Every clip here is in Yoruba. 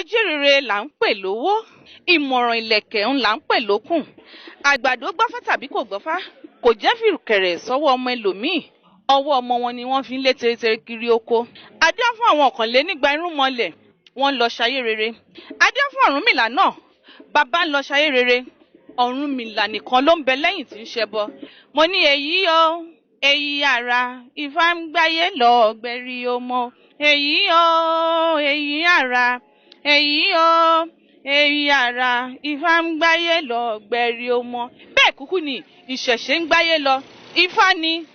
Ajírere là ń pè lówó, ìmọ̀ràn ìlẹ̀kẹ̀ ń là ń pè lókùn. Àgbàdo gbọ́fá tàbí kò gbọ́fá, kò jẹ́ fìrùkẹ̀rẹ̀ sọ́wọ́ ọmọ ẹlòmíì. Ọwọ́ ọmọ wọn ni wọ́n fi ń lé teretere kiri oko. Adé fún àwọn ọ̀kànlénígba irúnmọlẹ̀, wọ́n lọ ṣayé rere. Adé fún Ọ̀rúnmìlà náà, bàbá ń lọ ṣayé rere. Ọ̀rúnmìlà nìkan ló ń bẹ lẹ́yìn tí ń ṣẹbọ. Mo ní èyí o, èyí ara, Ifá ń gbáyé lọ gbẹ̀rí ọmọ. Èyí o, èyí ara, èyí o, èyí ara, Ifá ń gbáyé lọ gbẹ̀rí ọmọ. Bẹ́ẹ̀ kúkú ni ìṣẹ̀ṣe ń gbáyé lọ. Ifá ni,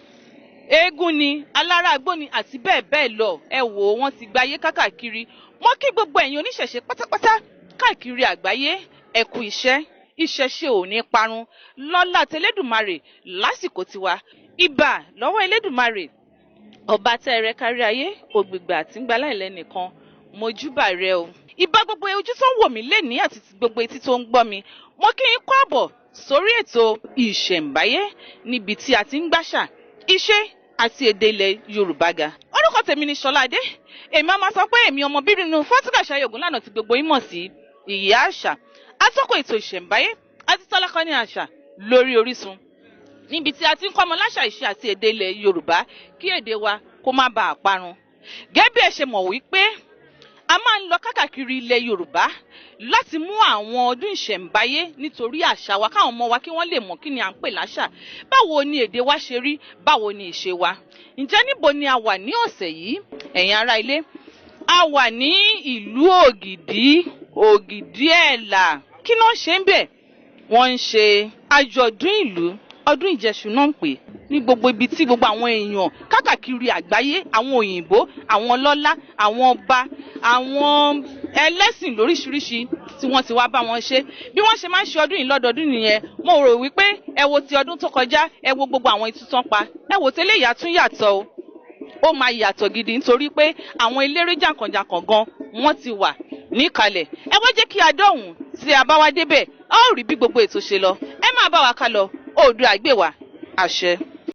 eégún ni, alárágbó ni àti bẹ́ẹ̀ bẹ́ẹ̀ lọ. Ẹ wò wọ́n ti gbáyé kákàkiri. Mo kí gbogbo ẹ̀yin oníṣẹ̀ṣe pátápátá káàkiri àgbáyé. Ẹ kú iṣẹ́, ìṣẹ̀ṣe ò ní parun. Lọ́lá tẹlẹ́dùmarè lásìkò tiwa. Ìbà lọ́wọ́ Elédùmarè. Ọba tẹ́rẹ kárí ayé, ògbìgbà tí ń gba láìlẹ́ nìkan. Mojúbà rẹ o. Ìbà gbogbo ojú tó ń wò mí lénìí àti gbogbo etí tó ń gbọ́ mi. Mo kí yín káàbọ̀ sórí ètò Ìṣẹ̀ǹbáyé níbi tí a ti ń gbàṣà, ìṣe àti èdè ilẹ̀ Yorùbá ga. Orúkọ tèmi ni Ṣọládé. Èmi á máa sọ pé èmi ọmọ bíbí inú Fọ́tíkàṣà Ògúnlànà tí gbogbo yín mọ̀ sí Iya Asa. Atọ́kọ̀ ètò Ìṣẹ̀ǹbáyé àti tọ́lákọ́ní àṣà lórí Orisun. Níbi tí a ti ń kọ́ ọmọ láṣà, ìṣe àti èdè ilẹ̀ Yorùbá kí èdè wa kó má bàa parun. Gẹ́gẹ́ bí ẹ ṣe mọ̀ wípé a máa ń lọ káàkiri ilẹ̀ Yorùbá láti mú àwọn ọdún ìṣẹ̀ǹbáyé nítorí àṣà wa, káwọn ọmọ wa kí wọ́n lè mọ̀ kí ni à ń pè láṣà. Báwo ni èdè wa ṣe rí, báwo ni ìṣe wa. Ǹjẹ́ níbo ni a wà ní ọ̀sẹ̀ yìí, ẹ̀yin ará ilé? A wà ní ìlú Ògìdì Ẹ̀là. Kí náà ṣe ń bẹ̀? Wọ́n ń ṣe àjọ̀dún ìlú, ọdún Ìjeshu náà ń pè, ní gbogbo ibi tí gbogbo àwọn èèyàn káàkiri àgbáyé, àwọn òyìnbó, àwọn ọlọ́lá, àwọn ọba, àwọn ẹlẹ́sìn lóríṣiríṣi tí wọ́n ti wá bá wọn ṣe. Bí wọ́n ṣe máa ń ṣe ọdún yìí lọ́dọọdún nìyẹn. Mo rò wípé ẹ wo ti ọdún tó kọjá, ẹ wo gbogbo àwọn itú tán pa. Ẹ wò tẹ́lẹ̀ ìyá tún yàtọ̀ o. Ó máa yàtọ̀ gidi nítorí pé àwọn eléré jàǹkànjàǹkàn gan wọ́n ti wà níkàlẹ̀. Ẹ wá jẹ́ kí a dọ̀hùn tí a bá wá débẹ̀, a ó rí bí gbogbo ètò ṣe lọ. Ẹ máa bá wa ká lọ. Oòduà gbè wá. Àṣẹ.